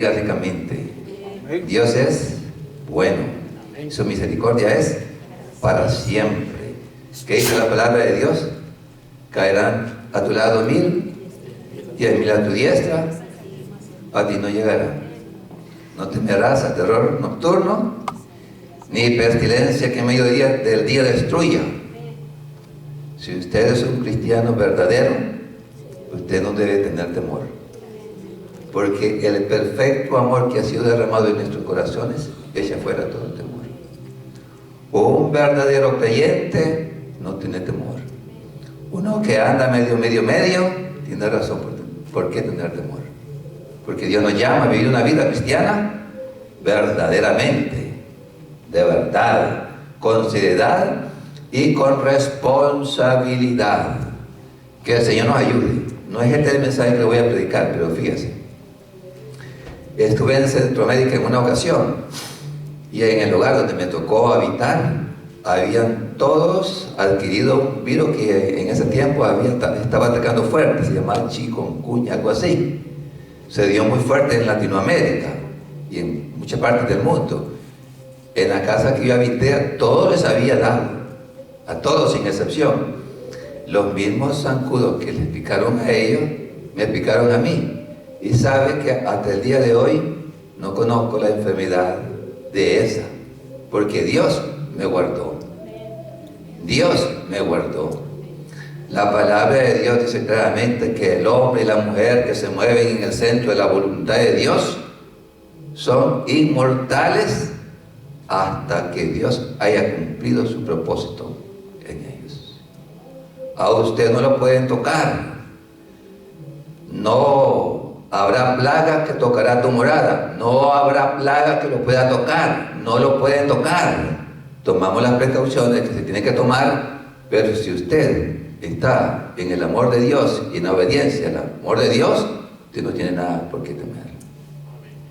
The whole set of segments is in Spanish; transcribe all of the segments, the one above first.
Básicamente, Dios es bueno, su misericordia es para siempre. ¿Qué dice la palabra de Dios? Caerán a tu lado 1000, 10.000 a tu diestra, a ti no llegará. No temerás a terror nocturno, ni pestilencia que en medio del día destruya. Si usted es un cristiano verdadero, usted no debe tener temor, porque el perfecto amor que ha sido derramado en nuestros corazones echa fuera todo temor. Un verdadero creyente no tiene temor. Uno que anda medio, tiene razón por qué tener temor. Porque Dios nos llama a vivir una vida cristiana verdaderamente, de verdad, con seriedad y con responsabilidad. Que el Señor nos ayude. No es este el mensaje que le voy a predicar, pero fíjese. Estuve en Centroamérica en una ocasión y en el lugar donde me tocó habitar habían todos adquirido un virus que en ese tiempo estaba atacando fuerte, se llamaba chikungunya, algo así. Se dio muy fuerte en Latinoamérica y en muchas partes del mundo. En la casa que yo habité a todos les había dado, a todos sin excepción. Los mismos zancudos que les picaron a ellos, me picaron a mí. Y sabe que hasta el día de hoy no conozco la enfermedad de esa, porque Dios me guardó. Dios me guardó. La palabra de Dios dice claramente que el hombre y la mujer que se mueven en el centro de la voluntad de Dios son inmortales hasta que Dios haya cumplido su propósito en ellos. A usted no lo pueden tocar. No habrá plaga que tocará tu morada. No habrá plaga que lo pueda tocar. No lo pueden tocar. Tomamos las precauciones que se tienen que tomar, pero si usted está en el amor de Dios y en la obediencia al amor de Dios, usted no tiene nada por qué temer.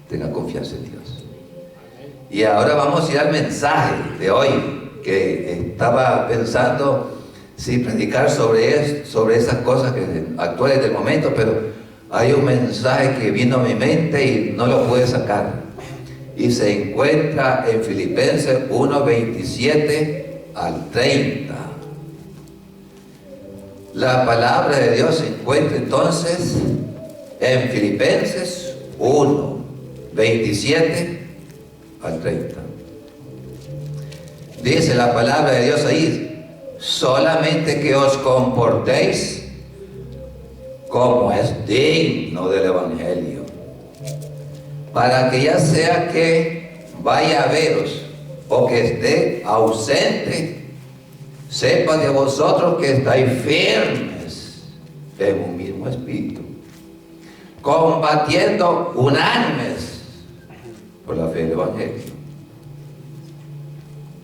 Tenga confianza en Dios. Y ahora vamos a ir al mensaje de hoy, que estaba pensando si predicar sobre esas cosas actuales del momento, pero hay un mensaje que vino a mi mente y no lo pude sacar. Y se encuentra en Filipenses 1:27 al 30. La palabra de Dios se encuentra entonces en Filipenses 1:27 al 30. Dice la palabra de Dios ahí: solamente que os comportéis como es digno del Evangelio, para que ya sea que vaya a veros o que esté ausente, sepa de vosotros que estáis firmes en un mismo espíritu, combatiendo unánimes por la fe del Evangelio,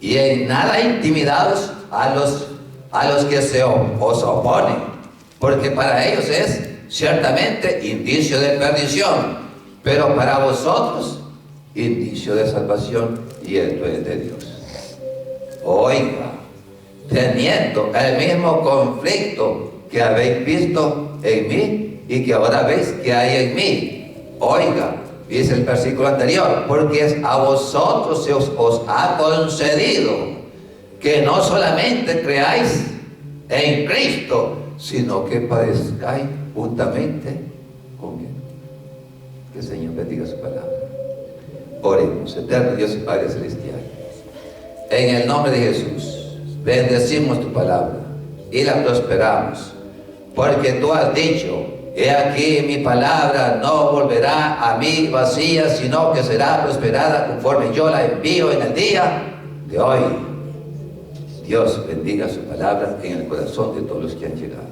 y en nada intimidados a los que os oponen, porque para ellos es ciertamente indicio de perdición, pero para vosotros indicio de salvación, y esto es de Dios. Oiga, teniendo el mismo conflicto que habéis visto en mí y que ahora veis que hay en mí. Oiga, dice el versículo anterior, porque a vosotros se os ha concedido que no solamente creáis en Cristo, sino que padezcáis juntamente con Él. Que el Señor bendiga su palabra. Oremos. Eterno Dios y Padre Celestial, en el nombre de Jesús, bendecimos tu palabra y la prosperamos, porque tú has dicho: he aquí mi palabra no volverá a mí vacía, sino que será prosperada conforme yo la envío en el día de hoy. Dios bendiga su palabra en el corazón de todos los que han llegado.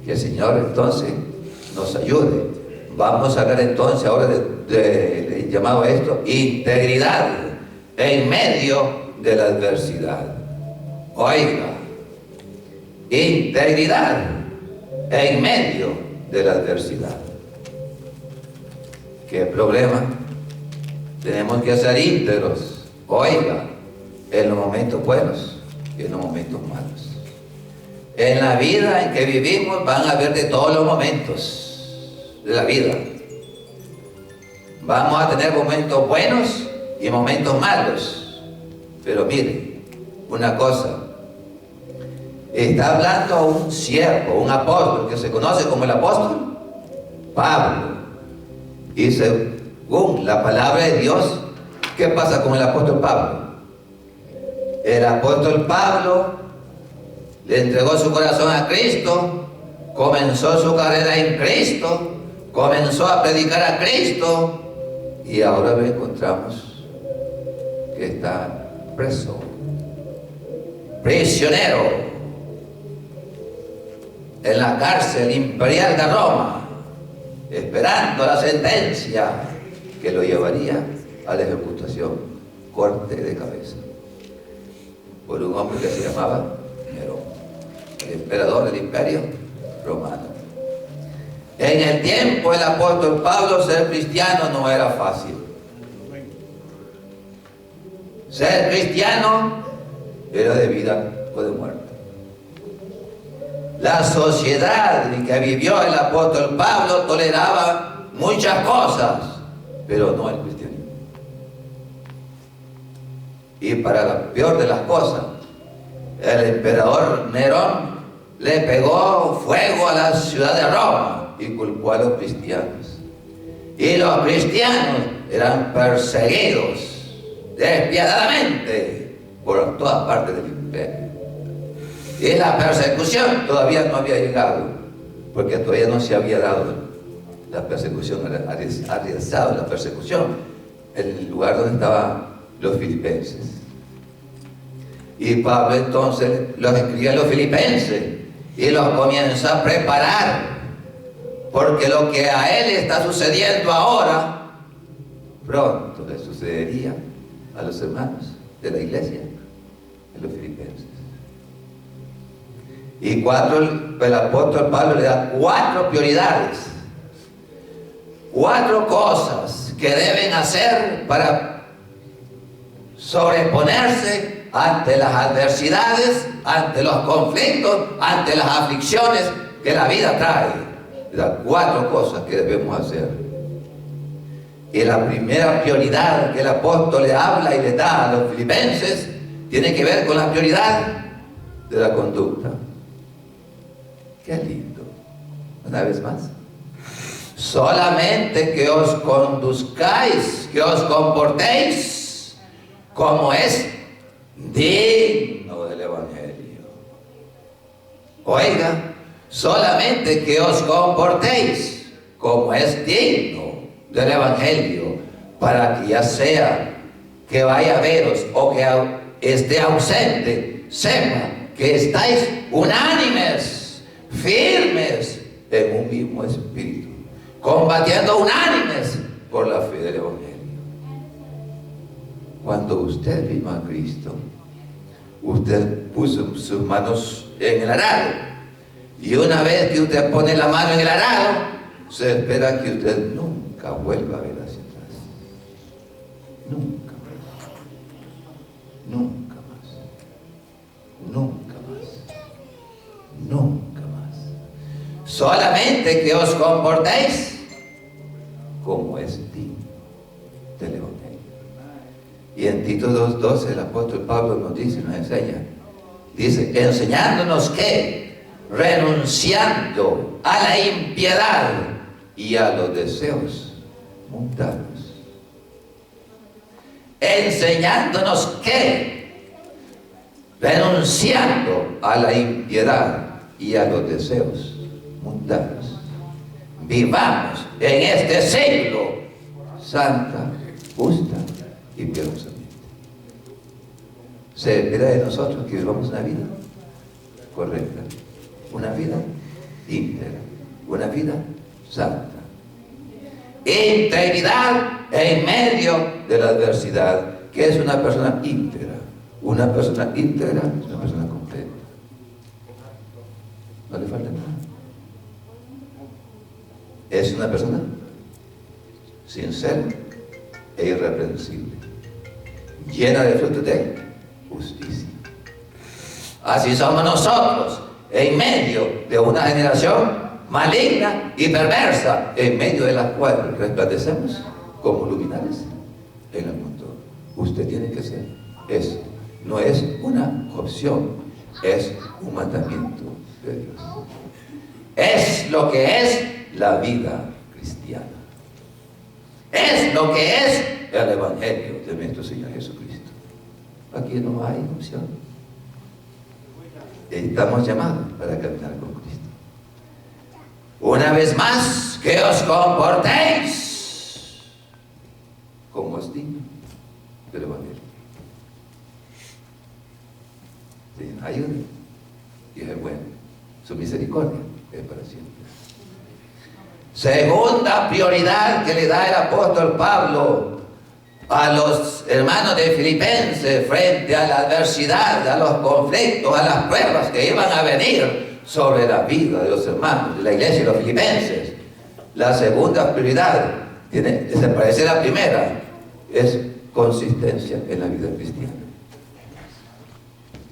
Que el Señor entonces nos ayude. Vamos a hablar entonces ahora de llamado a esto integridad en medio de la adversidad. Oiga, integridad en medio de la adversidad. ¿Qué problema? Tenemos que ser íntegros. Oiga, en los momentos buenos y en los momentos malos. En la vida en que vivimos van a haber de todos los momentos de la vida. Vamos a tener momentos buenos y momentos malos. Pero mire, una cosa. Está hablando a un siervo, un apóstol, que se conoce como el apóstol Pablo. Y según la palabra de Dios, ¿qué pasa con el apóstol Pablo? El apóstol Pablo le entregó su corazón a Cristo, comenzó su carrera en Cristo, comenzó a predicar a Cristo, y ahora lo encontramos que está preso, prisionero, en la cárcel imperial de Roma, esperando la sentencia que lo llevaría a la ejecutación, corte de cabeza, por un hombre que se llamaba Nerón, el emperador del imperio romano. En el tiempo del apóstol Pablo, ser cristiano no era fácil. Ser cristiano era de vida o de muerte. La sociedad en que vivió el apóstol Pablo toleraba muchas cosas, pero no el cristianismo. Y para la peor de las cosas, el emperador Nerón le pegó fuego a la ciudad de Roma y culpó a los cristianos. Y los cristianos eran perseguidos despiadadamente por todas partes del imperio. Y la persecución todavía no había llegado, porque todavía no se había dado la persecución, ha realizado la persecución en el lugar donde estaban los filipenses. Y Pablo entonces los escribe a los filipenses y los comienza a preparar, porque lo que a él está sucediendo ahora, pronto le sucedería a los hermanos de la iglesia, de los filipenses. Y el apóstol Pablo le da 4 prioridades, 4 cosas que deben hacer para sobreponerse ante las adversidades, ante los conflictos, ante las aflicciones que la vida trae. Le da 4 cosas que debemos hacer. Y la primera prioridad que el apóstol le habla y le da a los filipenses tiene que ver con la prioridad de la conducta. Qué lindo. Una vez más. Solamente que os conduzcáis, que os comportéis como es digno del Evangelio. Oiga, solamente que os comportéis como es digno del Evangelio, para que ya sea que vaya a veros o que esté ausente, sepa que estáis unánimes, firmes en un mismo espíritu, combatiendo unánimes por la fe del Evangelio. Cuando usted vino a Cristo, usted puso sus manos en el arado, y una vez que usted pone la mano en el arado, se espera que usted nunca vuelva a ver hacia atrás. Nunca más. Nunca más. Nunca más. Nunca más. Solamente que os comportéis como es digno del Evangelio. Y en Tito 2:12 el apóstol Pablo nos dice, nos enseña, dice, enseñándonos que renunciando a la impiedad y a los deseos mundanos, enseñándonos que renunciando a la impiedad y a los deseos mundanos, vivamos en este siglo santa, justa y piadosamente. Se espera de nosotros que vivamos una vida correcta, una vida íntegra, una vida santa. Integridad en medio de la adversidad. ¿Qué es una persona íntegra? Una persona íntegra es una persona completa. No le falta nada. Es una persona sincera e irreprensible, llena de frutos de justicia. Así somos nosotros, en medio de una generación maligna y perversa, en medio de la cual resplandecemos como luminares en el mundo. Usted tiene que ser eso. No es una opción, es un mandamiento de Dios. Es lo que es la vida cristiana. Es lo que es el Evangelio de nuestro Señor Jesucristo. Aquí no hay opción. Estamos llamados para caminar con Cristo. Una vez más, que os comportéis como es digno del Evangelio. Sin ayuda, y es bueno. Su misericordia es para siempre. Segunda prioridad que le da el apóstol Pablo a los hermanos de Filipenses frente a la adversidad, a los conflictos, a las pruebas que iban a venir sobre la vida de los hermanos de la iglesia de los filipenses. La segunda prioridad, se parece a la primera, es consistencia en la vida cristiana.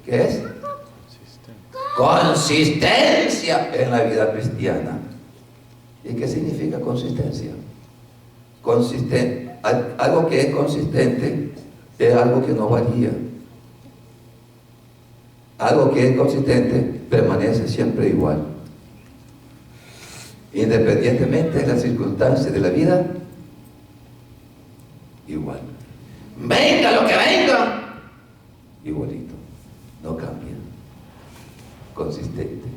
¿Qué es? Consistencia en la vida cristiana. ¿Y qué significa consistencia? Algo que es consistente es algo que no varía. Algo que es consistente permanece siempre igual. Independientemente de las circunstancias de la vida, igual. Venga lo que venga, igualito. No cambia. Consistente.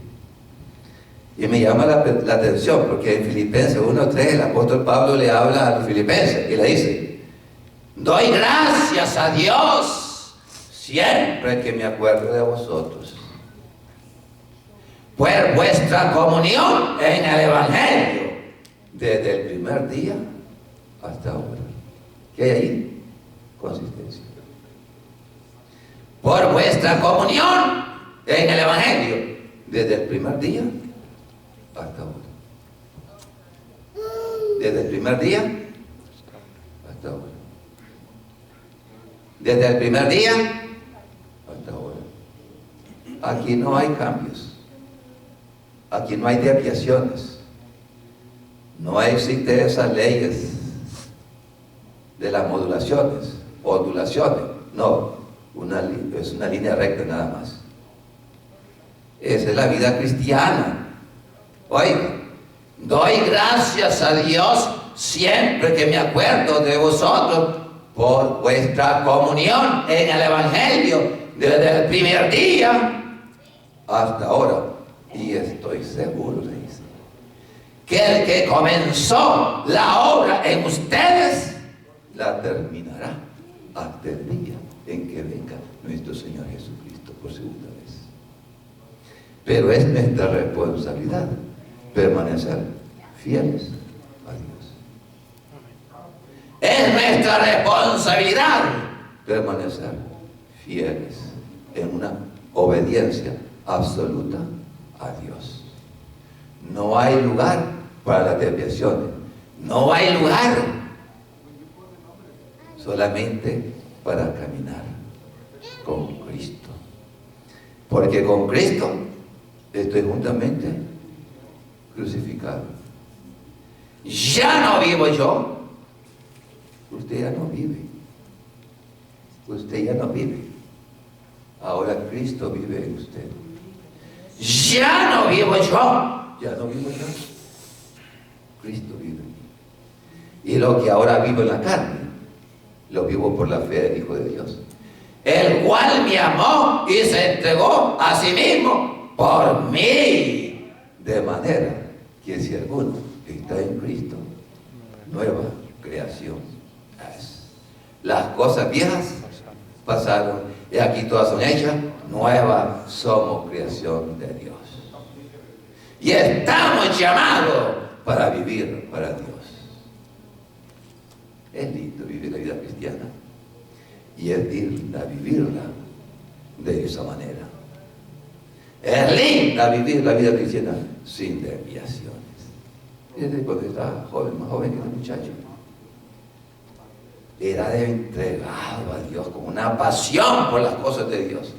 Y me llama la atención porque en Filipenses 1:3 el apóstol Pablo le habla a los filipenses y le dice: doy gracias a Dios siempre que me acuerdo de vosotros, por vuestra comunión en el Evangelio desde el primer día hasta ahora. ¿Qué hay ahí? Consistencia. Por vuestra comunión en el Evangelio desde el primer día hasta ahora. Desde el primer día hasta ahora. Desde el primer día hasta ahora. Aquí no hay cambios. Aquí no hay desviaciones. No existen esas leyes de las modulaciones, ondulaciones. No, es una línea recta nada más. Esa es la vida cristiana. Oiga, doy gracias a Dios siempre que me acuerdo de vosotros por vuestra comunión en el Evangelio desde el primer día hasta ahora. Y estoy seguro, le dice, que el que comenzó la obra en ustedes la terminará hasta el día en que venga nuestro Señor Jesucristo por segunda vez. Pero es nuestra responsabilidad permanecer fieles a Dios. Es nuestra responsabilidad permanecer fieles en una obediencia absoluta a Dios. No hay lugar para las desviaciones. No hay lugar solamente para caminar con Cristo. Porque con Cristo estoy juntamente crucificado. Ya no vivo yo. Usted ya no vive. Usted ya no vive. Ahora Cristo vive en usted. Ya no vivo yo. Ya no vivo yo. Cristo vive en mí. Y lo que ahora vivo en la carne, lo vivo por la fe del Hijo de Dios, el cual me amó y se entregó a sí mismo por mí. De manera que si alguno está en Cristo, nueva creación es. Las cosas viejas pasaron y aquí todas son hechas nuevas. Somos creación de Dios y estamos llamados para vivir para Dios. Es lindo vivir la vida cristiana y es linda vivirla de esa manera. Es linda vivir la vida cristiana sin desviaciones. Desde cuando estaba joven, más joven que este muchacho, era entregado a Dios con una pasión por las cosas de Dios.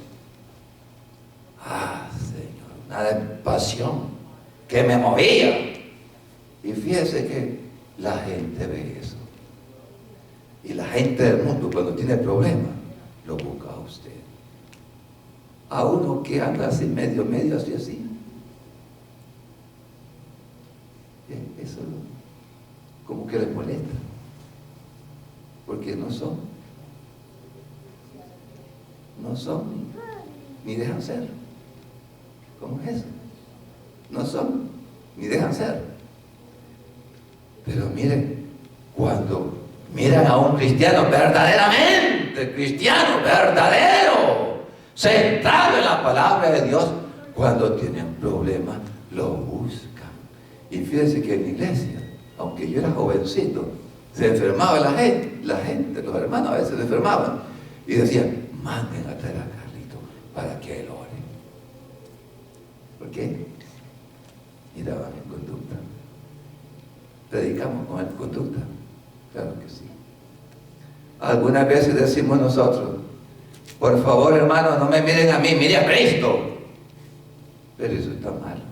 Ah, Señor, una pasión que me movía. Y fíjese que la gente ve eso. Y la gente del mundo, cuando tiene problemas, lo busca a usted. A uno que anda así, medio, así. Eso como que les molesta. Porque no son, ni dejan ser. ¿Cómo es eso? No son, ni dejan ser. Pero miren, cuando miran a un cristiano verdaderamente, cristiano verdadero, centrado en la palabra de Dios, cuando tienen problemas, lo buscan. Y fíjense que en la iglesia, aunque yo era jovencito, se enfermaba la gente, los hermanos a veces se enfermaban y decían, manden a traer a Carlito para que él ore. ¿Por qué? Miraban en conducta. Predicamos con el conducta. Claro que sí. Algunas veces decimos nosotros, por favor, hermano, no me miren a mí, mire a Cristo. Pero eso está mal.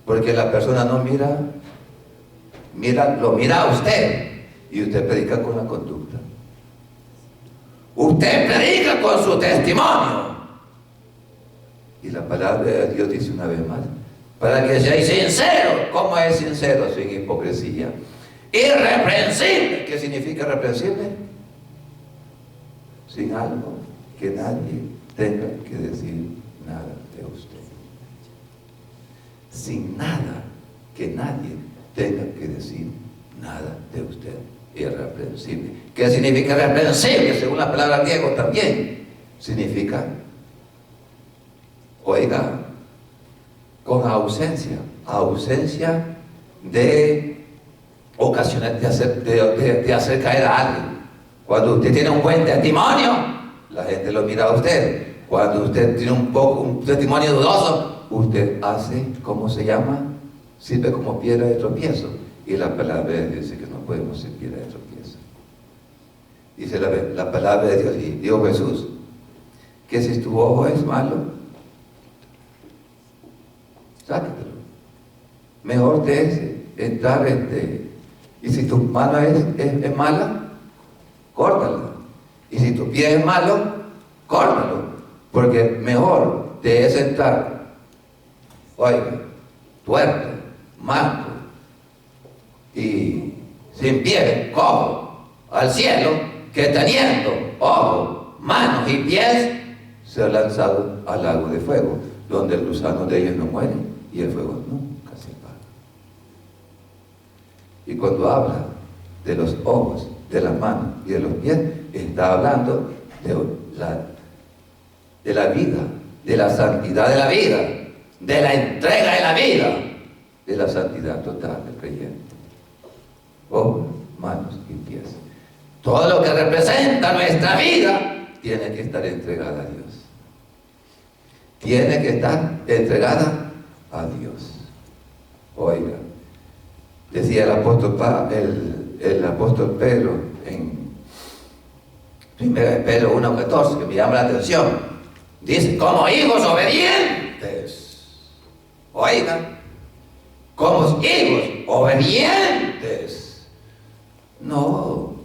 Porque la persona no lo mira a usted y usted predica con la conducta. Usted predica con su testimonio. Y la palabra de Dios dice una vez más, para que seáis sinceros. ¿Cómo es sincero? Sin hipocresía. Irreprensible. ¿Qué significa irreprensible? Sin algo que nadie tenga que decir nada de usted. Sin nada que nadie tenga que decir nada de usted. Irreprensible. ¿Qué significa irreprensible? Según la palabra griego también significa, oiga, con ausencia de ocasiones de hacer caer a alguien. Cuando usted tiene un buen testimonio, la gente lo mira a usted. Cuando usted tiene un testimonio dudoso, usted hace, ¿cómo se llama? Sirve como piedra de tropiezo. Y la palabra de Dios dice que no podemos ser piedra de tropiezo. Dice la palabra de Dios, y dijo Jesús, que si tu ojo es malo, sácatelo. Mejor te es entrar y si tu mano es mala, córtala. Y si tu pie es malo, córtalo. Porque mejor te es entrar, oiga, tuerto, manco y sin pie, cojo, al cielo, que teniendo ojos, manos y pies, ser lanzado al lago de fuego, donde el gusano de ellos no muere y el fuego nunca se apaga. Y cuando habla de los ojos, de las manos y de los pies, está hablando de la vida, de la santidad de la vida, de la entrega de la vida, de la santidad total del creyente. Ojos, manos y pies. Todo lo que representa nuestra vida tiene que estar entregada a Dios. Tiene que estar entregada a Dios. Oiga, decía el apóstol Pedro en 1 Pedro 1:14, que me llama la atención. Dice, como hijos obedientes. Oigan, como hijos obedientes. No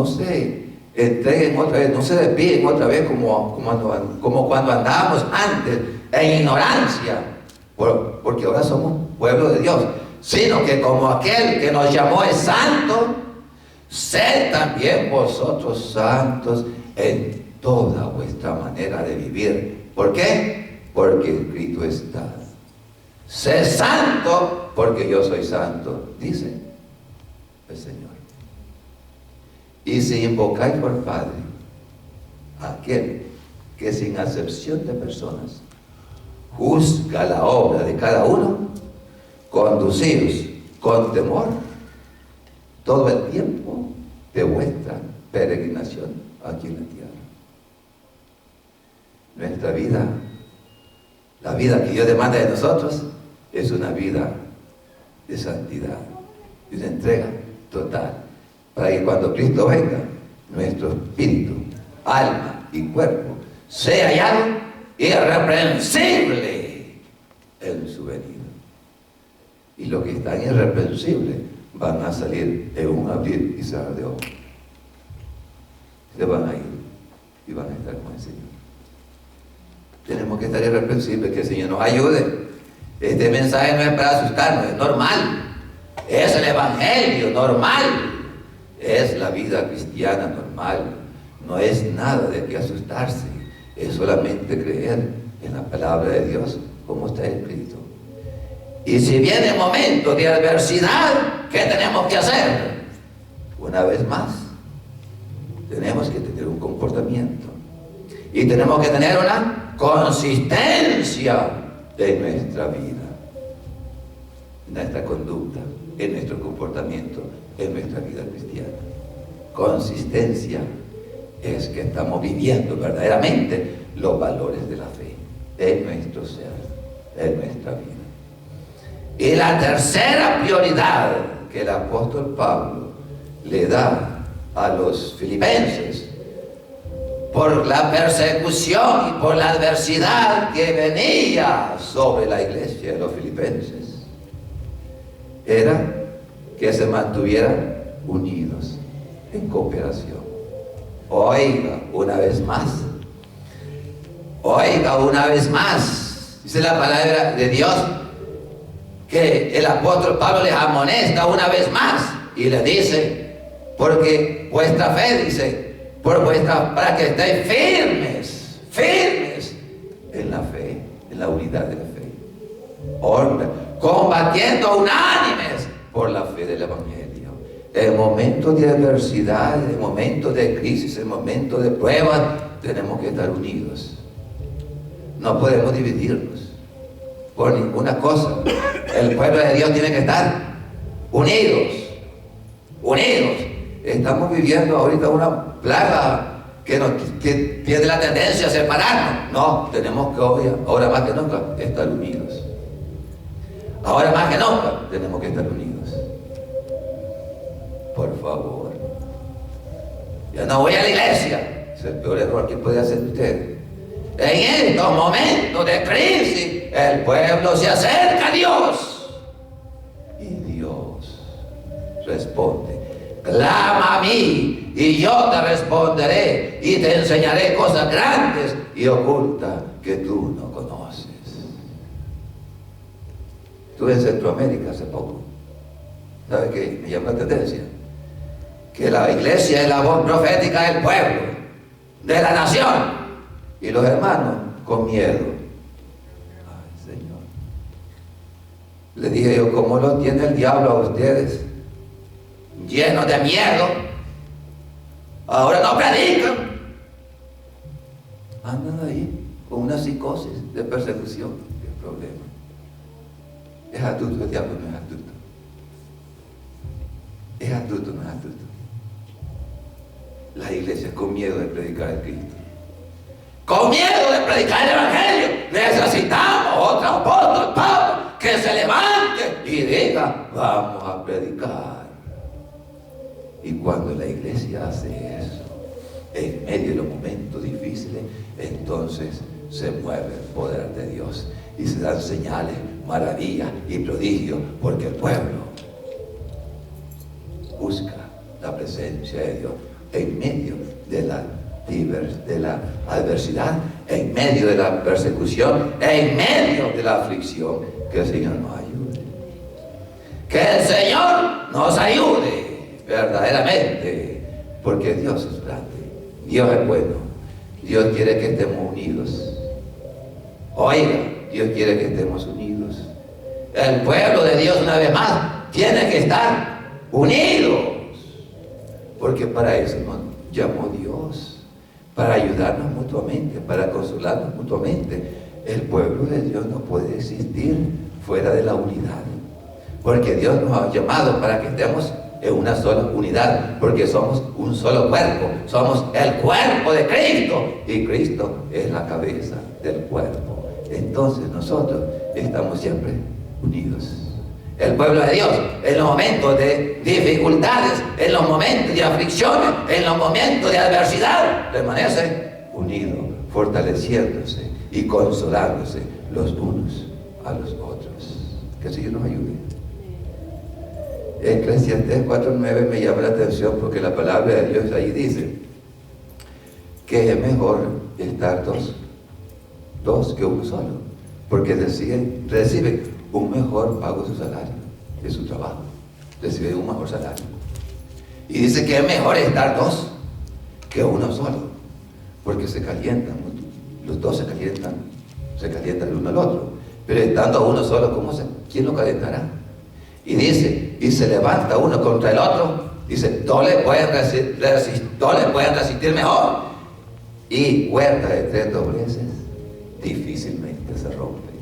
se entreguen otra vez, no se despiden otra vez como cuando andábamos antes en ignorancia, porque ahora somos pueblo de Dios, sino que como aquel que nos llamó es santo, sed también vosotros santos en toda vuestra manera de vivir. ¿Por qué? Porque escrito está, sé santo porque yo soy santo, dice el Señor. Y si invocáis por Padre aquel que sin acepción de personas juzga la obra de cada uno, conducidos con temor todo el tiempo de vuestra peregrinación aquí en la tierra. Nuestra vida, la vida que Dios demanda de nosotros, es una vida de santidad, de una entrega total, para que cuando Cristo venga, nuestro espíritu, alma y cuerpo sea hallado irreprensible en su venida. Y los que están irreprensibles van a salir en un abrir y cerrar de ojos. Se van a ir y van a estar con el Señor. Tenemos que estar irreprensibles, que el Señor nos ayude. Este mensaje no es para asustarnos, es normal. Es el Evangelio normal. Es la vida cristiana normal. No es nada de que asustarse. Es solamente creer en la palabra de Dios como está escrito. Y si viene momento de adversidad, ¿qué tenemos que hacer? Una vez más, tenemos que tener un comportamiento. Y tenemos que tener una consistencia en nuestra vida, en nuestra conducta, en nuestro comportamiento, en nuestra vida cristiana. Consistencia es que estamos viviendo verdaderamente los valores de la fe en nuestro ser, en nuestra vida. Y la tercera prioridad que el apóstol Pablo le da a los filipenses por la persecución y por la adversidad que venía sobre la iglesia de los filipenses era que se mantuvieran unidos en cooperación. Oiga una vez más, dice la palabra de Dios que el apóstol Pablo les amonesta una vez más y les dice, porque vuestra fe, dice, para que estéis firmes en la fe, en la unidad de la fe, combatiendo unánimes por la fe del Evangelio. En momentos de adversidad, en momentos de crisis, en momentos de pruebas, tenemos que estar unidos. No podemos dividirnos por ninguna cosa. El pueblo de Dios tiene que estar unidos. Estamos viviendo ahorita una plaga que tiene la tendencia a separarnos. No, tenemos que ahora más que nunca estar unidos. Ahora más que nunca tenemos que estar unidos. Por favor. Yo no voy a la iglesia. Es el peor error que puede hacer usted. En estos momentos de crisis, el pueblo se acerca a Dios. Y Dios responde: clama a mí y yo te responderé y te enseñaré cosas grandes y ocultas que tú no conoces. Estuve en Centroamérica hace poco. ¿Sabe qué? Me llama la atención que la iglesia es la voz profética del pueblo, de la nación, y los hermanos con miedo. Ay, Señor. Le dije yo, ¿cómo lo tiene el diablo a ustedes? Llenos de miedo. Ahora no predican. Andan ahí con una psicosis de persecución. ¿Qué problema? Es astuto, el diablo no es astuto. Es astuto, no es astuto. Las iglesias con miedo de predicar el Cristo. Con miedo de predicar el Evangelio. Necesitamos otro apóstol Pablo que se levante y diga, vamos a predicar. Y cuando la iglesia hace eso, en medio de los momentos difíciles, entonces se mueve el poder de Dios y se dan señales, maravillas y prodigios, porque el pueblo busca la presencia de Dios en medio de la adversidad, en medio de la persecución, en medio de la aflicción. Que el Señor nos ayude. Que el Señor nos ayude verdaderamente, porque Dios es grande, Dios es bueno, Dios quiere que estemos unidos. Oiga, Dios quiere que estemos unidos. El pueblo de Dios, una vez más, tiene que estar unidos, porque para eso nos llamó Dios, para ayudarnos mutuamente, para consolarnos mutuamente. El pueblo de Dios no puede existir fuera de la unidad, porque Dios nos ha llamado para que estemos en una sola unidad, porque somos un solo cuerpo, somos el cuerpo de Cristo, y Cristo es la cabeza del cuerpo. Entonces nosotros estamos siempre unidos. El pueblo de Dios, en los momentos de dificultades, en los momentos de aflicciones, en los momentos de adversidad, permanece unido, fortaleciéndose y consolándose los unos a los otros. Que el Señor nos ayude. Eclesiastés 4:9 me llama la atención porque la palabra de Dios ahí dice que es mejor estar dos que uno solo, porque recibe un mejor pago de su salario, de su trabajo, recibe un mejor salario. Y dice que es mejor estar dos que uno solo, porque se calientan, los dos se calientan el uno al otro, pero estando uno solo, ¿quién lo calentará? Y dice, y se levanta uno contra el otro, dice, dos le pueden resistir mejor, y cuerda de 3 dobleces difícilmente se rompe.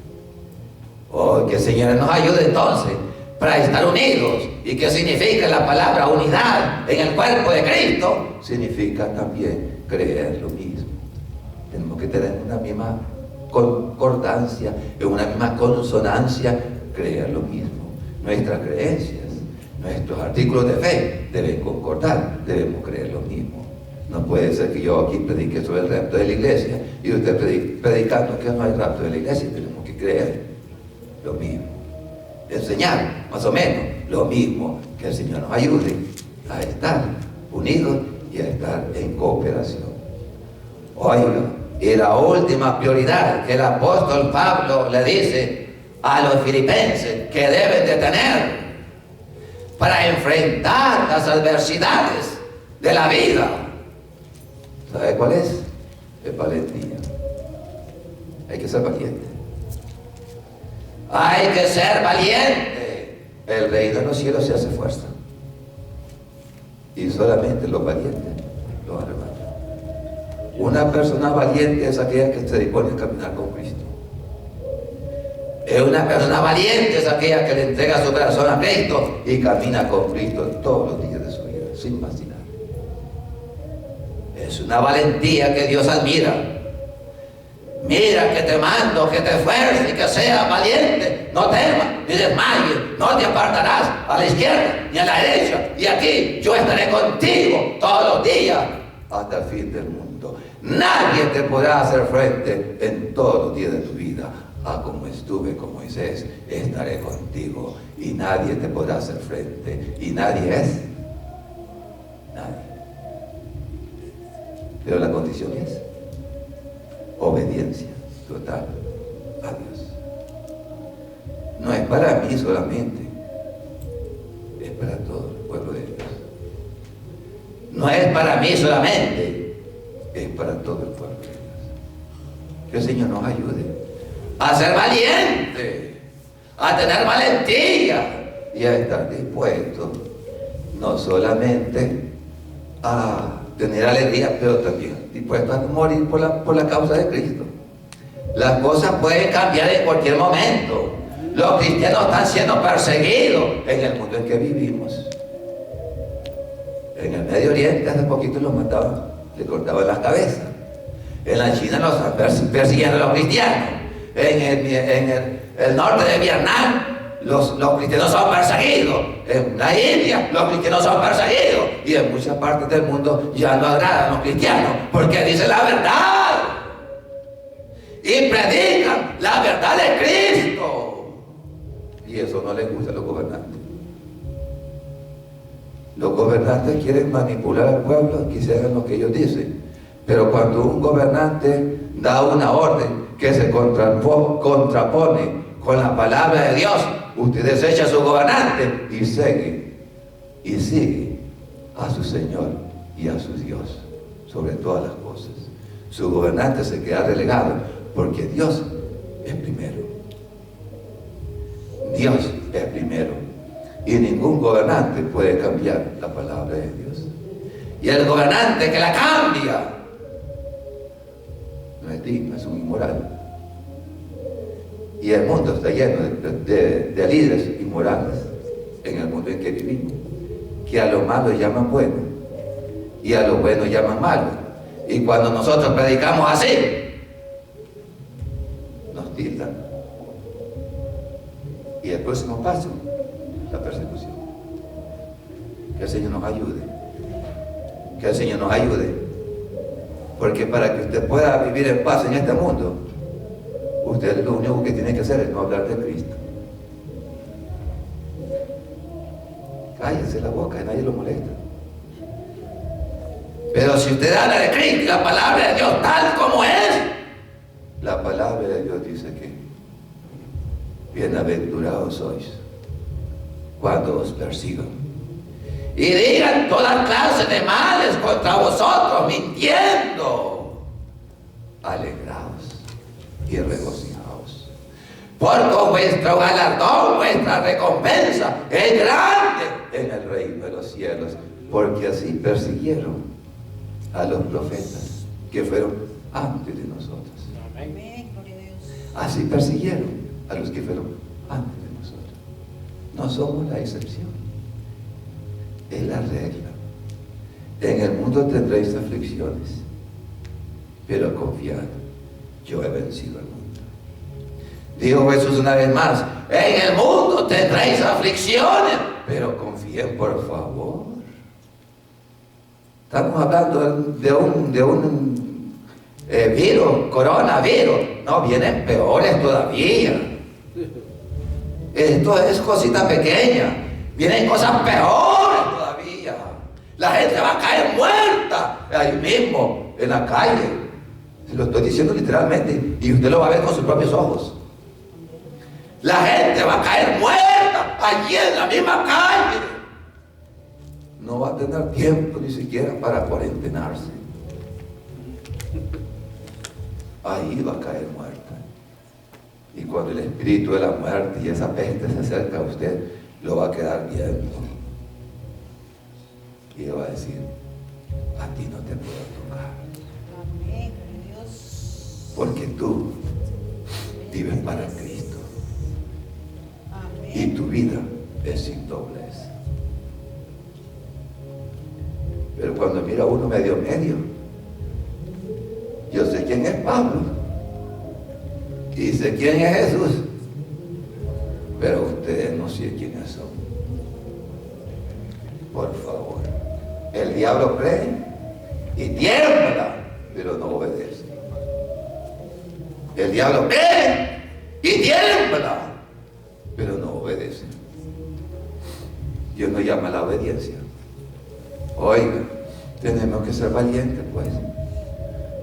Oh, que el Señor nos ayude entonces para estar unidos. ¿Y qué significa la palabra unidad en el cuerpo de Cristo? Significa también creer lo mismo. Tenemos que tener una misma concordancia, en una misma consonancia, creer lo mismo. Nuestras creencias, nuestros artículos de fe deben concordar, debemos creer lo mismo. No puede ser que yo aquí predique sobre el rapto de la iglesia y usted predicando que no hay rapto de la iglesia. Tenemos que creer lo mismo, enseñar más o menos lo mismo. Que el Señor nos ayude a estar unidos y a estar en cooperación. Oiga, y la última prioridad que el apóstol Pablo le dice a los filipenses que deben de tener para enfrentar las adversidades de la vida, ¿sabe cuál es? Es valentía. Hay que ser valiente. Hay que ser valiente. El reino de los cielos se hace fuerza, y solamente los valientes lo arrebatan. Una persona valiente es aquella que se dispone a caminar con Cristo. Una persona valiente es aquella que le entrega su corazón a Cristo y camina con Cristo todos los días de su vida, sin vacilar. Es una valentía que Dios admira. Mira que te mando, que te esfuerces y que seas valiente. No temas, ni desmayes, no te apartarás a la izquierda ni a la derecha. Y aquí yo estaré contigo todos los días hasta el fin del mundo. Nadie te podrá hacer frente en todos los días de tu vida. Como estuve con Moisés, estaré contigo, y nadie te podrá hacer frente. Y nadie es nadie. Pero la condición es obediencia total a Dios. No es para mí solamente, es para todo el pueblo de Dios. No es para mí solamente, es para todo el pueblo de Dios. Que el Señor nos ayude a ser valiente, a tener valentía y a estar dispuesto no solamente a tener alegría, pero también dispuesto a morir por la causa de Cristo. Las cosas pueden cambiar en cualquier momento. Los cristianos están siendo perseguidos en el mundo en que vivimos. En el Medio Oriente hace poquito los mataban, le cortaban las cabezas. En la China los están persiguiendo a los cristianos. En el norte de Vietnam los cristianos son perseguidos. En la India los cristianos son perseguidos. Y en muchas partes del mundo ya no agradan los cristianos porque dicen la verdad y predican la verdad de Cristo. Y eso no les gusta a los gobernantes. Los gobernantes quieren manipular al pueblo y que hagan lo que ellos dicen. Pero cuando un gobernante da una orden que se contrapone con la palabra de Dios, usted desecha a su gobernante y sigue a su Señor y a su Dios sobre todas las cosas. Su gobernante se queda relegado porque Dios es primero. Dios es primero. Y ningún gobernante puede cambiar la palabra de Dios. Y el gobernante que la cambia no es digno, es un inmoral. Y el mundo está lleno de líderes inmorales en el mundo en que vivimos, que a lo malo llaman bueno y a lo bueno llaman malo. Y cuando nosotros predicamos así, nos tildan. Y el próximo paso, la persecución. Que el Señor nos ayude. Que el Señor nos ayude. Porque para que usted pueda vivir en paz en este mundo, usted lo único que tiene que hacer es no hablar de Cristo. cállese la boca y nadie lo molesta. Pero si usted habla de Cristo y la palabra de Dios tal como es, la palabra de Dios dice que bienaventurados sois cuando os persigan y digan todas clases de males contra vosotros, mintiendo. Alegraos y regocijaos, porque vuestro galardón, vuestra recompensa es grande en el reino de los cielos, porque así persiguieron a los profetas que fueron antes de nosotros. Amén, gloria a Dios. Así persiguieron a los que fueron antes de nosotros. No somos la excepción, es la regla. En el mundo tendréis aflicciones, pero confiad, yo he vencido al mundo. Dijo Jesús una vez más, en el mundo tendréis aflicciones, pero confíen, por favor. Estamos hablando de un virus, coronavirus. No, vienen peores todavía. Esto es cosita pequeña. Vienen cosas peores todavía. La gente va a caer muerta ahí mismo, en la calle. Se lo estoy diciendo literalmente, y usted lo va a ver con sus propios ojos. La gente va a caer muerta allí en la misma calle. No va a tener tiempo ni siquiera para cuarentenarse. Ahí va a caer muerta. Y cuando el espíritu de la muerte y esa peste se acerca a usted, lo va a quedar viendo. Y le va a decir, a ti no te puedo tocar. Amén, Dios. Porque tú vives para Cristo. Amén. Y tu vida es sin doblez. Pero cuando mira uno medio, yo sé quién es Pablo y sé quién es Jesús, pero ustedes no sé quiénes son. Por favor, el diablo cree y tiembla, pero no obedece. El diablo cree y tiembla, pero no obedece. Dios nos llama a la obediencia. Oiga, tenemos que ser valientes, pues.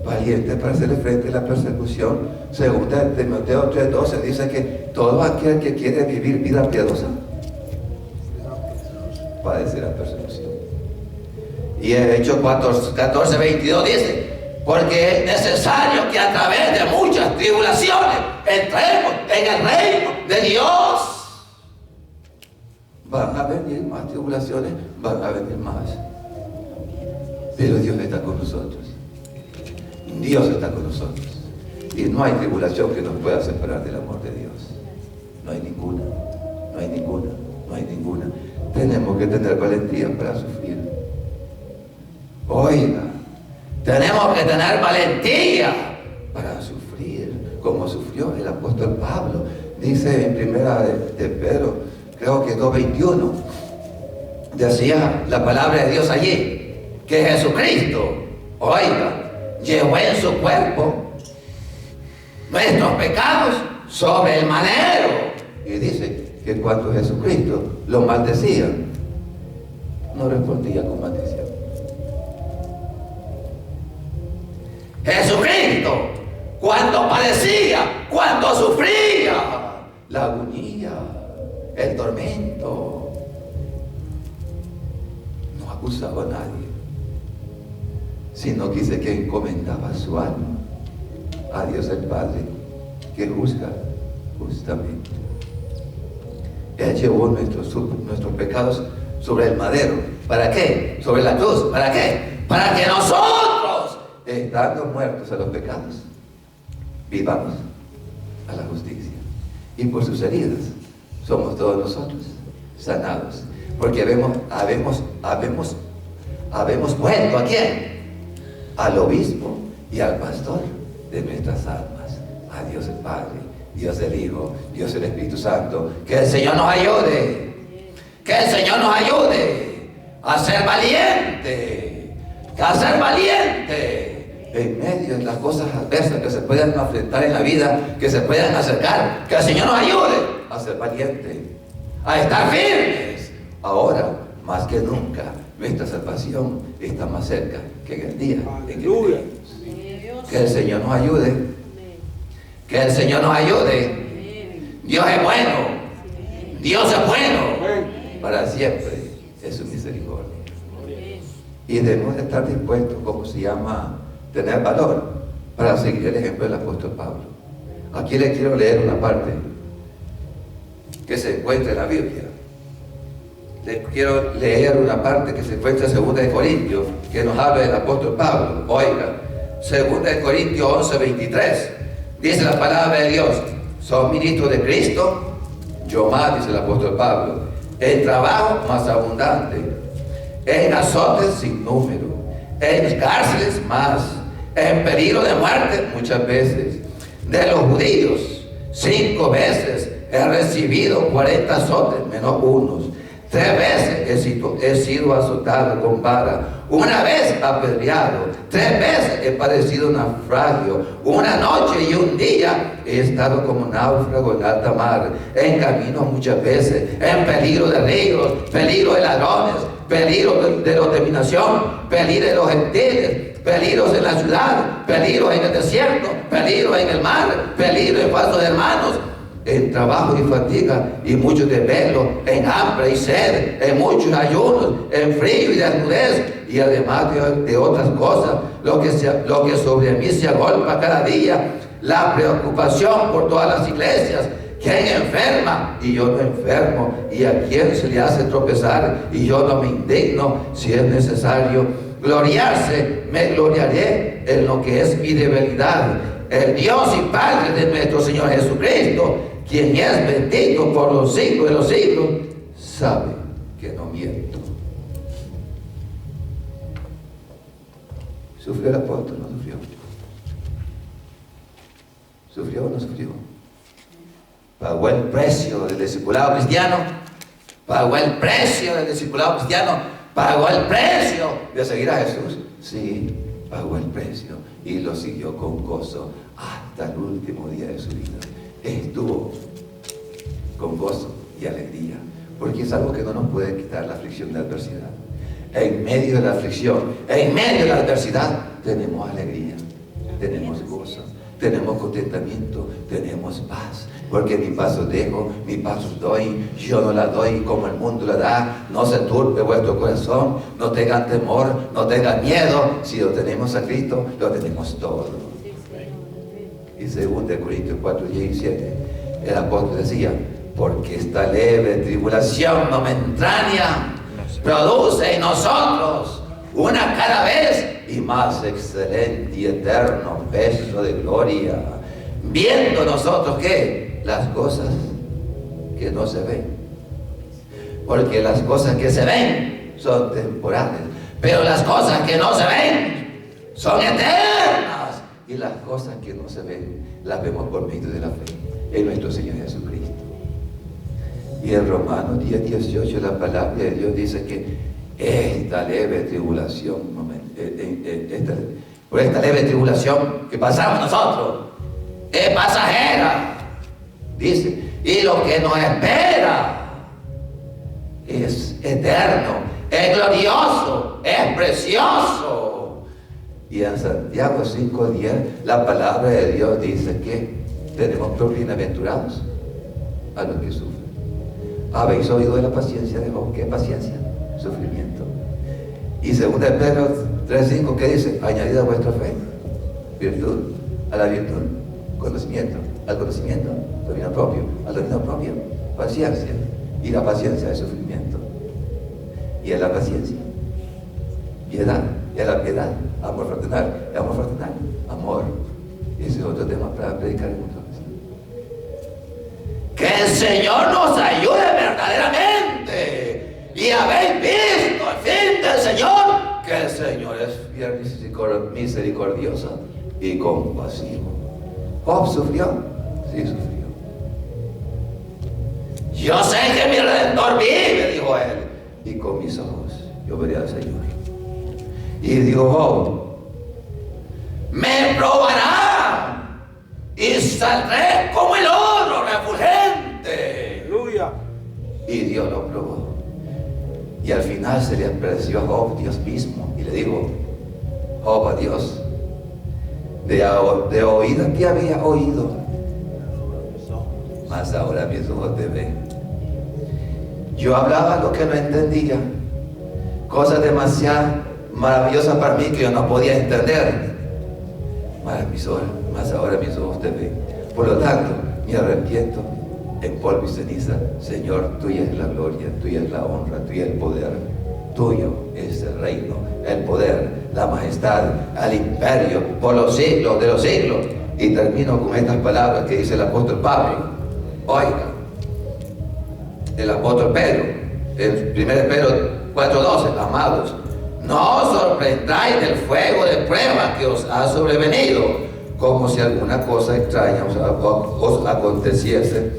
Valientes para hacerle frente a la persecución. Segunda de Timoteo 3:12 dice que todo aquel que quiere vivir vida piadosa padecerá persecución. Y en Hechos 14:22 dice, porque es necesario que a través de muchas tribulaciones entremos en el reino de Dios. Van a venir más tribulaciones, van a venir más. Pero Dios está con nosotros. Dios está con nosotros. Y no hay tribulación que nos pueda separar del amor de Dios. No hay ninguna. No hay ninguna. No hay ninguna. Tenemos que tener valentía para sufrir. Oiga, tenemos que tener valentía para sufrir, como sufrió el apóstol Pablo. Dice en primera de Pedro, creo que 2:21, decía la palabra de Dios allí, que Jesucristo, oiga, llevó en su cuerpo nuestros pecados sobre el madero. Y dice que cuando Jesucristo lo maldecía, no respondía con maldición. Jesucristo, cuando padecía, cuando sufría la agonía, el tormento, no acusaba a nadie, sino que dice que encomendaba su alma a Dios el Padre, que juzga justamente. Él llevó nuestros pecados sobre el madero. ¿Para qué? Sobre la cruz. ¿Para qué? Para que nosotros, estando muertos a los pecados, vivamos a la justicia. Y por sus heridas somos todos nosotros sanados. Porque habemos vuelto ¿a quién? Al obispo y al pastor de nuestras almas, a Dios el Padre, Dios el Hijo, Dios el Espíritu Santo. Que el Señor nos ayude, que el Señor nos ayude a ser valiente, en medio de las cosas adversas que se puedan enfrentar en la vida, que se puedan acercar. Que el Señor nos ayude a ser valiente, a estar firmes. Ahora, más que nunca, nuestra salvación está más cerca que en el día en que Aleluya. creímos. Que el Señor nos ayude. Que el Señor nos ayude. Dios es bueno. Dios es bueno. Para siempre es su misericordia. Y debemos de estar dispuestos, como se llama, tener valor para seguir el ejemplo del apóstol Pablo. Aquí les quiero leer una parte que se encuentra en la Biblia. Les quiero leer una parte que se encuentra en 2 Corintios, que nos habla del apóstol Pablo. Oigan, 2 Corintios 11:23. Dice la palabra de Dios: son ministros de Cristo, yo más, dice el apóstol Pablo, en trabajo más abundante, en azotes sin número, en cárceles más, en peligro de muerte muchas veces. De los judíos 5 veces he recibido 40 azotes menos unos. 3 veces he sido azotado con vara, 1 vez apedreado, 3 veces he padecido naufragio, 1 noche y 1 día he estado como náufrago en alta mar, en camino muchas veces, en peligro de ríos, peligro de ladrones, peligro de dominación, peligro de los gentiles, peligros en la ciudad, peligros en el desierto, peligros en el mar, peligro en falsos hermanos, en trabajo y fatiga, y muchos desvelos, en hambre y sed, en muchos ayunos, en frío y desnudez, y además de otras cosas, lo que sobre mí se agolpa cada día, la preocupación por todas las iglesias. ¿Quién enferma y yo no enfermo? ¿Y a quién se le hace tropezar y yo no me indigno? Si es necesario gloriarse, me gloriaré en lo que es mi debilidad. El Dios y Padre de nuestro Señor Jesucristo, quien es bendito por los siglos de los siglos, sabe que no miento. ¿Sufrió el apóstol o no sufrió? ¿Sufrió o no sufrió? ¿Pagó el precio del discipulado cristiano? ¿Pagó el precio del discipulado cristiano? ¿Pagó el precio de seguir a Jesús? Sí, pagó el precio y lo siguió con gozo hasta el último día de su vida. Estuvo con gozo y alegría, porque es algo que no nos puede quitar la aflicción y la adversidad. En medio de la aflicción, en medio de la adversidad, tenemos alegría, tenemos gozo, tenemos contentamiento, tenemos paz. Porque mi paz os dejo, mi paz os doy, yo no la doy como el mundo la da. No se turbe vuestro corazón, no tengan temor, no tengan miedo. Si lo tenemos a Cristo, lo tenemos todo. Y 2 Corintios 4:17, el apóstol decía: porque esta leve tribulación momentánea produce en nosotros una cada vez y más excelente y eterno peso de gloria, viendo nosotros que las cosas que no se ven, porque las cosas que se ven son temporales, pero las cosas que no se ven son eternas, y las cosas que no se ven las vemos por medio de la fe en nuestro Señor Jesucristo. Y en Romanos 10:18 la palabra de Dios dice que esta leve tribulación, por esta leve tribulación que pasamos nosotros, es pasajera. Dice, y lo que nos espera es eterno, es glorioso, es precioso. Y en Santiago 5:10 la palabra de Dios dice que tenemos por bienaventurados a los que sufren. ¿Habéis oído de la paciencia de Job? ¿Qué paciencia? Sufrimiento. Y 2 Pedro 3:5, ¿qué dice? Añadid a vuestra fe virtud, a la virtud conocimiento, al conocimiento dominio propio, al dominio propio paciencia, y la paciencia es sufrimiento, y a la paciencia piedad, y a la piedad amor fraternal, y amor fraternal amor. Y ese es otro tema para predicar en otra ocasión. Que el Señor nos ayude verdaderamente. Y habéis visto el fin del Señor, que el Señor es fiel y misericordioso y compasivo. Job sufrió, sí sufrió. Yo sé que mi Redentor vive, dijo él, y con mis ojos yo veré al Señor. Y dijo Job, me probará y saldré como el oro refulgente. Aleluya. Y Dios lo probó. Y al final se le apareció a Job Dios mismo y le dijo: Job, a Dios, de oído te había oído, mas ahora mis ojos te ven. Yo hablaba lo que no entendía, cosas demasiado maravillosas para mí que yo no podía entender, mas ahora mis ojos te ven. Por lo tanto, me arrepiento en polvo y ceniza. Señor, tuya es la gloria, tuya es la honra, tuya el poder, tuyo es el reino, el poder, la majestad, el imperio por los siglos de los siglos. Y termino con estas palabras que dice el apóstol Pablo. Oiga, el apóstol Pedro, en 1 Pedro 4:12: amados, no os sorprendáis del fuego de prueba que os ha sobrevenido, como si alguna cosa extraña os aconteciese,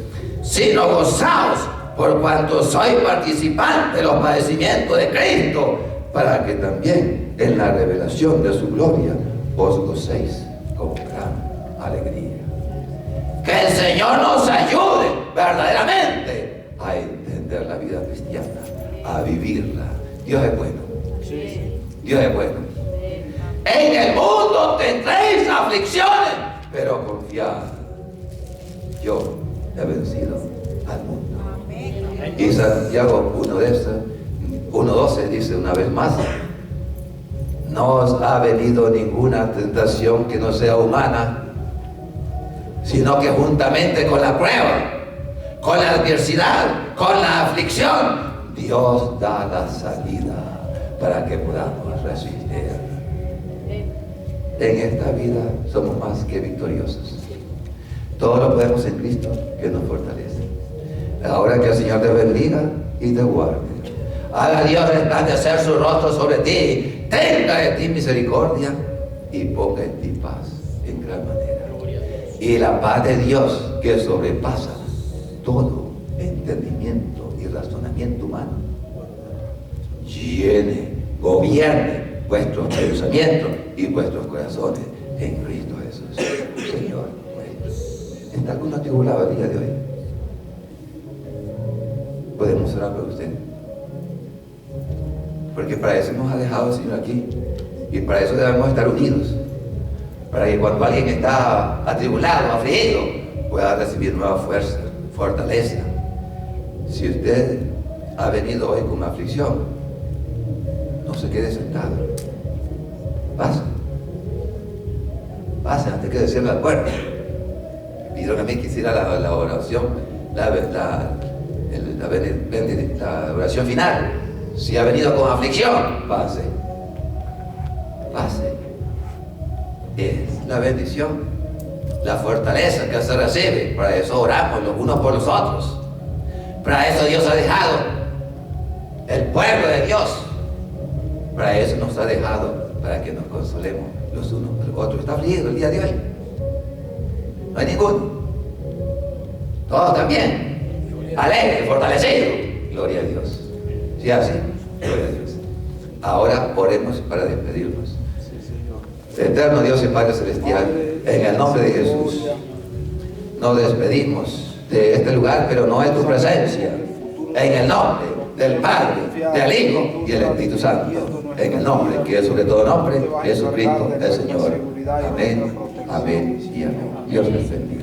sino gozaos por cuanto sois participantes de los padecimientos de Cristo, para que también en la revelación de su gloria os gocéis con gran alegría. Que el Señor nos ayude verdaderamente a entender la vida cristiana, a vivirla. Dios es bueno. Dios es bueno. En el mundo tendréis aflicciones, pero confiad, yo he vencido al mundo. Amén. Y Santiago 1:12 dice una vez más: no os ha venido ninguna tentación que no sea humana, sino que juntamente con la prueba, con la adversidad, con la aflicción, Dios da la salida para que podamos resistir. En esta vida somos más que victoriosos. Todo lo podemos en Cristo que nos fortalece. Ahora que el Señor te bendiga y te guarde. Haga Dios resplandecer su rostro sobre ti, tenga de ti misericordia y ponga en ti paz en gran manera. Y la paz de Dios, que sobrepasa todo entendimiento y razonamiento humano, gobierne vuestros pensamientos y vuestros corazones en Cristo Jesús, Señor nuestro. ¿Está alguno atribulado el día de hoy? Podemos orar por usted, porque para eso nos ha dejado el Señor aquí, y para eso debemos estar unidos, para que cuando alguien está atribulado, afligido, pueda recibir nueva fuerza, fortaleza. Si usted ha venido hoy con aflicción, no se quede sentado. Pase antes que cierre la puerta. Me pidieron a mí que hiciera la oración, la oración final. Si ha venido con aflicción, pase. Es la bendición, la fortaleza que se recibe. Para eso oramos los unos por los otros. Para eso Dios ha dejado el pueblo de Dios. Para eso nos ha dejado, para que nos consolemos los unos por los otros. ¿Está afligido el día de hoy? No hay ninguno. Todos también. Alegre, fortalecido. Gloria a Dios. Sí, así. Gloria a Dios. Ahora oremos para despedirnos. Eterno Dios y Padre Celestial, en el nombre de Jesús, nos despedimos de este lugar, pero no en tu presencia. En el nombre del Padre, del Hijo y del Espíritu Santo. En el nombre que es sobre todo nombre, Jesucristo el Señor. Amén, amén y amén. Dios les bendiga.